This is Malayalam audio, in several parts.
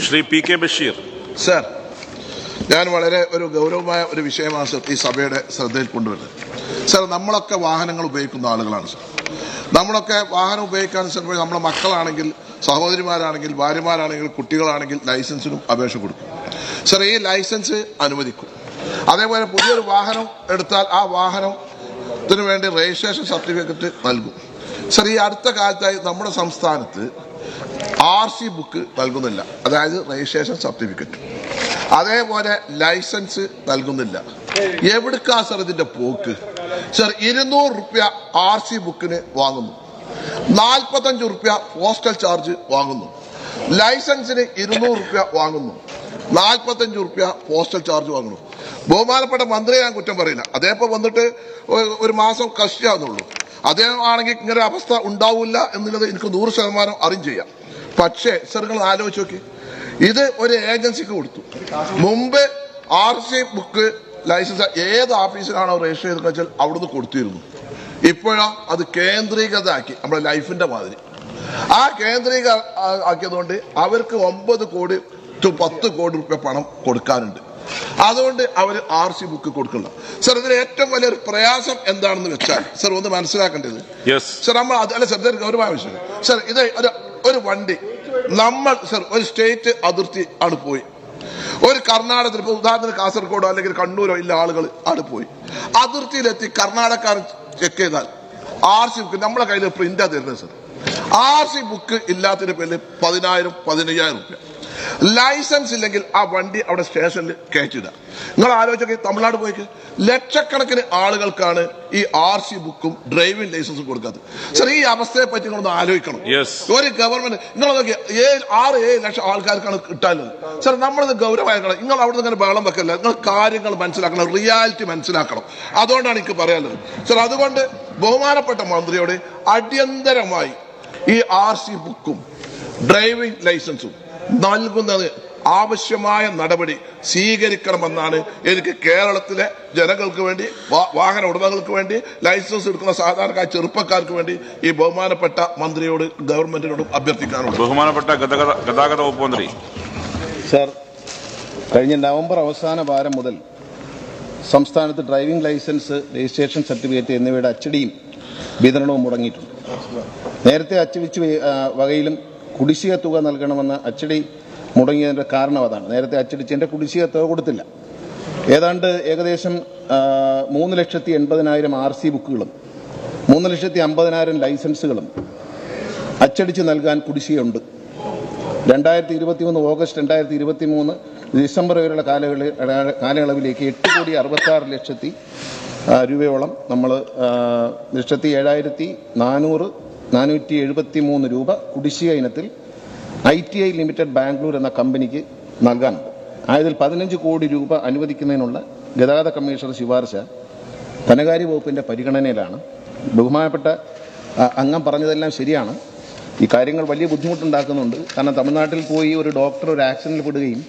Shri P K Basheer. Sir, ഞാൻ വളരെ ഒരു ഗൗരവമായ ഒരു വിഷയമാണ് ഈ സഭയുടെ ശ്രദ്ധയിൽ കൊണ്ടുവരുന്നത്. സർ, നമ്മളൊക്കെ വാഹനങ്ങൾ ഉപയോഗിക്കുന്ന ആളുകളാണ്. സർ, നമ്മളൊക്കെ വാഹനം ഉപയോഗിക്കാൻ ശ്രമിക്കുമ്പോൾ നമ്മുടെ മക്കളാണെങ്കിൽ, സഹോദരിമാരാണെങ്കിൽ, ഭാര്യമാരാണെങ്കിൽ, കുട്ടികളാണെങ്കിൽ ലൈസൻസിനും അപേക്ഷ കൊടുക്കും. സർ, ഈ ലൈസൻസ് അനുവദിക്കും. അതേപോലെ പുതിയൊരു വാഹനം എടുത്താൽ ആ വാഹനത്തിന് വേണ്ടി രജിസ്ട്രേഷൻ സർട്ടിഫിക്കറ്റ് നൽകും. സർ, ഈ അടുത്ത കാലത്തായി നമ്മുടെ സംസ്ഥാനത്ത് RC ബുക്ക് നൽകുന്നില്ല, അതായത് രജിസ്ട്രേഷൻ സർട്ടിഫിക്കറ്റ്. അതേപോലെ ലൈസൻസ് നൽകുന്നില്ല. എവിടുക്കാ സർ ഇതിന്റെ പോക്ക്? സർ, 200 രൂപ RC ബുക്കിന് വാങ്ങുന്നു, 45 രൂപ പോസ്റ്റൽ ചാർജ് വാങ്ങുന്നു. ലൈസൻസിന് 200 രൂപ വാങ്ങുന്നു, 45 രൂപ പോസ്റ്റൽ ചാർജ് വാങ്ങുന്നു. ബഹുമാനപ്പെട്ട മന്ത്രിയെ ഞാൻ കുറ്റം പറയില്ല, അദ്ദേഹം വന്നിട്ട് ഒരു മാസം കഷ്ടിയാവുന്നുള്ളൂ. അദ്ദേഹം ആണെങ്കിൽ ഇങ്ങനെ അവസ്ഥ ഉണ്ടാവില്ല എന്നുള്ളത് എനിക്ക് 100% അറിയും ചെയ്യാം. പക്ഷേ സർ, നിങ്ങൾ ആലോചിച്ച് നോക്കി, ഇത് ഒരു ഏജൻസിക്ക് കൊടുത്തു. മുമ്പ് RC ബുക്ക് ലൈസൻസ് ഏത് ഓഫീസിലാണോ രജിസ്റ്റർ ചെയ്തെന്ന് വെച്ചാൽ അവിടുന്ന് കൊടുത്തിരുന്നു. ഇപ്പോഴാ അത് കേന്ദ്രീകൃതമാക്കി, നമ്മുടെ ലൈഫിന്റെ മാതിരി. ആ കേന്ദ്രീകൃത ആക്കിയതുകൊണ്ട് അവർക്ക് 9 കോടി to 10 കോടി രൂപ പണം കൊടുക്കാനുണ്ട്. അതുകൊണ്ട് അവർ RC ബുക്ക് കൊടുക്കണം. സർ, ഇതിന് ഏറ്റവും വലിയൊരു പ്രയാസം എന്താണെന്ന് വെച്ചാൽ സർ ഒന്ന് മനസ്സിലാക്കേണ്ടത്, സർ, നമ്മൾ അതല്ല സർ, ഇതൊരു ഗൗരവമായ വിഷയം. സർ, ഇത് ഒരു വണ്ടി നമ്മൾ സർ ഒരു സ്റ്റേറ്റ് അതിർത്തി ആണ് പോയി, ഒരു കർണാടകത്തിൽ, ഇപ്പോൾ ഉദാഹരണത്തിന് കാസർഗോഡോ അല്ലെങ്കിൽ കണ്ണൂരോ ഇല്ല ആളുകൾ ആണ് പോയി, അതിർത്തിയിലെത്തി കർണാടകക്കാരൻ ചെക്ക് ചെയ്താൽ RC ബുക്ക് നമ്മളെ കയ്യിൽ പ്രിന്റാ തരുന്നത്. സർ, RC ബുക്ക് ഇല്ലാത്തതിന്റെ പേരിൽ 10,000 15,000 രൂപ. ലൈസൻസ് ഇല്ലെങ്കിൽ ആ വണ്ടി അവിടെ സ്റ്റേഷനിൽ കയറ്റിടുക. നിങ്ങൾ ആലോചിച്ചൊക്കെ തമിഴ്നാട് പോയിക്ക് ലക്ഷക്കണക്കിന് ആളുകൾക്കാണ് ഈ RC ബുക്കും ഡ്രൈവിംഗ് ലൈസൻസും കൊടുക്കാത്തത്. സർ, ഈ അവസ്ഥയെ പറ്റി നിങ്ങളൊന്ന് ആലോചിക്കണം. ഒരു ഗവൺമെന്റ് നിങ്ങൾ നോക്കി 6-7 ലക്ഷം ആൾക്കാർക്കാണ് കിട്ടാനുള്ളത്. സർ, നമ്മളിത് ഗൗരവമാക്കണം. നിങ്ങൾ അവിടെ നിന്ന് ബഹളം വെക്കല്ല, നിങ്ങൾ കാര്യങ്ങൾ മനസ്സിലാക്കണം, റിയാലിറ്റി മനസ്സിലാക്കണം. അതുകൊണ്ടാണ് എനിക്ക് പറയാനുള്ളത്. സർ, അതുകൊണ്ട് ബഹുമാനപ്പെട്ട മന്ത്രിയോട് അടിയന്തരമായി ഈ RC ബുക്കും ഡ്രൈവിംഗ് ലൈസൻസും നൽകുന്നത് ആവശ്യമായ നടപടി സ്വീകരിക്കണമെന്നാണ് എനിക്ക് കേരളത്തിലെ ജനങ്ങൾക്ക് വേണ്ടി, വാഹന ഉടമകൾക്ക് വേണ്ടി, ലൈസൻസ് എടുക്കുന്ന സാധാരണക്കാർ ചെറുപ്പക്കാർക്ക് വേണ്ടി ഈ ബഹുമാനപ്പെട്ട മന്ത്രിയോട്, ഗവൺമെന്റിനോടും അഭ്യർത്ഥിക്കാനുണ്ട്. ബഹുമാനപ്പെട്ട ഗതാഗത വകുപ്പ് മന്ത്രി. സർ, കഴിഞ്ഞ നവംബർ അവസാന വാരം മുതൽ സംസ്ഥാനത്ത് ഡ്രൈവിംഗ് ലൈസൻസ്, രജിസ്ട്രേഷൻ സർട്ടിഫിക്കറ്റ് എന്നിവയുടെ അച്ചടിയും വിതരണവും മുടങ്ങിയിട്ടുണ്ട്. നേരത്തെ അച്ചടിച്ച വകയിലും കുടിശ്ശിക തുക നൽകണമെന്ന അച്ചടി മുടങ്ങിയതിൻ്റെ കാരണം അതാണ്. നേരത്തെ അച്ചടിച്ചതിൻ്റെ കുടിശ്ശിക തുക കൊടുത്തില്ല. ഏകദേശം 3,80,000 RC ബുക്കുകളും 3,50,000 ലൈസൻസുകളും അച്ചടിച്ച് നൽകാൻ കുടിശ്ശികയുണ്ട്. 2023 ഓഗസ്റ്റ് 2023 ഡിസംബർ വരെയുള്ള കാലയളവിലേക്ക് 8,66,00,000 രൂപയോളം നമ്മൾ 1,07,473 രൂപ കുടിശ്ശിക ഇനത്തിൽ ITI ലിമിറ്റഡ് ബാംഗ്ലൂർ എന്ന കമ്പനിക്ക് നൽകാനുണ്ട്. ആയതിൽ 15 കോടി രൂപ അനുവദിക്കുന്നതിനുള്ള ഗതാഗത കമ്മീഷണർ ശുപാർശ ധനകാര്യ വകുപ്പിന്റെ പരിഗണനയിലാണ്. ബഹുമാനപ്പെട്ട അംഗം പറഞ്ഞതെല്ലാം ശരിയാണ്. ഈ കാര്യങ്ങൾ വലിയ ബുദ്ധിമുട്ടുണ്ടാക്കുന്നുണ്ട്. കാരണം തമിഴ്നാട്ടിൽ പോയി ഒരു ഡോക്ടർ ഒരു ആക്സിഡന്റിൽ പെടുകയും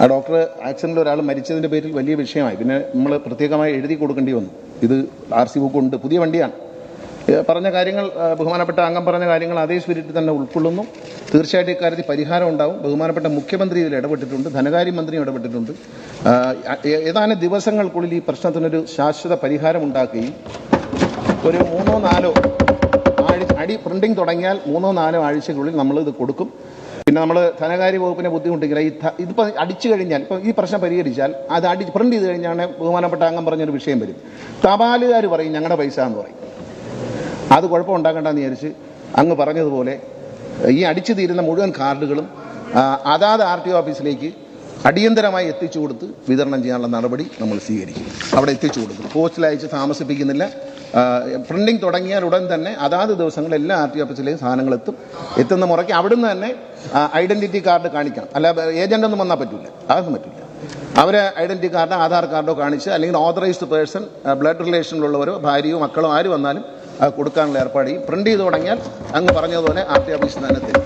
ആ ഡോക്ടർ ആക്സിഡന്റിൽ ഒരാൾ മരിച്ചതിന്റെ പേരിൽ വലിയ വിഷയമായി. പിന്നെ നമ്മൾ പ്രത്യേകമായി എഴുതി കൊടുക്കേണ്ടി വന്നു. ഇത് RC ബുക്ക് ഉണ്ട്, പുതിയ വണ്ടിയാണ്. പറഞ്ഞ കാര്യങ്ങൾ, ബഹുമാനപ്പെട്ട അംഗം പറഞ്ഞ കാര്യങ്ങൾ അതേ സ്പിരിറ്റിൽ തന്നെ ഉൾക്കൊള്ളുന്നു. തീർച്ചയായിട്ടും ഇക്കാര്യത്തിൽ പരിഹാരം ഉണ്ടാവും. ബഹുമാനപ്പെട്ട മുഖ്യമന്ത്രി ഇതിൽ ഇടപെട്ടിട്ടുണ്ട്, ധനകാര്യമന്ത്രിയും ഇടപെട്ടിട്ടുണ്ട്. ഏതാനും ദിവസങ്ങൾക്കുള്ളിൽ ഈ പ്രശ്നത്തിനൊരു ശാശ്വത പരിഹാരം ഉണ്ടാക്കുകയും ഒരു 3-4 പ്രിന്റിംഗ് തുടങ്ങിയാൽ 3-4 ആഴ്ചക്കുള്ളിൽ നമ്മൾ ഇത് കൊടുക്കും. പിന്നെ നമ്മൾ ധനകാര്യ വകുപ്പിനെ ബുദ്ധിമുട്ടിക്കില്ല. ഇതിപ്പോൾ അടിച്ചു കഴിഞ്ഞാൽ, ഇപ്പോൾ ഈ പ്രശ്നം പരിഹരിച്ചാൽ അത് പ്രിന്റ് ചെയ്ത് കഴിഞ്ഞാൽ ബഹുമാനപ്പെട്ട അംഗം പറഞ്ഞൊരു വിഷയം വരും. തപാലുകാർ പറയും ഞങ്ങളുടെ പൈസ എന്ന് പറയും. അത് കുഴപ്പമുണ്ടാക്കണ്ടെന്ന് വിചാരിച്ച് അങ്ങ് പറഞ്ഞതുപോലെ ഈ അടിച്ചു തീരുന്ന മുഴുവൻ കാർഡുകളും അതാത് RTO ഓഫീസിലേക്ക് അടിയന്തരമായി എത്തിച്ചു കൊടുത്ത് വിതരണം ചെയ്യാനുള്ള നടപടി നമ്മൾ സ്വീകരിക്കും. അവിടെ എത്തിച്ചു കൊടുക്കും, പോസ്റ്റിൽ അയച്ച് താമസിപ്പിക്കുന്നില്ല. പ്രിന്റിംഗ് തുടങ്ങിയാൽ ഉടൻ തന്നെ അതാത് ദിവസങ്ങളിൽ എല്ലാ RTO ഓഫീസിലെയും സാധനങ്ങൾ എത്തുന്ന മുറയ്ക്ക് അവിടുന്ന് തന്നെ ഐഡന്റിറ്റി കാർഡ് കാണിക്കണം. അല്ല ഏജന്റ് ഒന്നും വന്നാൽ പറ്റില്ല, അതൊന്നും പറ്റില്ല. അവരെ ഐഡന്റിറ്റി കാർഡോ ആധാർ കാർഡോ കാണിച്ച്, അല്ലെങ്കിൽ ഓതറൈസ്ഡ് പേഴ്സൺ, ബ്ലഡ് റിലേഷനിലുള്ളവരോ ഭാര്യയോ മക്കളോ ആര് വന്നാലും കൊടുക്കാനുള്ള ഏർപ്പാട് ചെയ്യും. പ്രിന്റ് ചെയ്ത് തുടങ്ങിയാൽ അങ്ങ് പറഞ്ഞതുപോലെ RTO ഓഫീസിൽ തന്നെ തരും.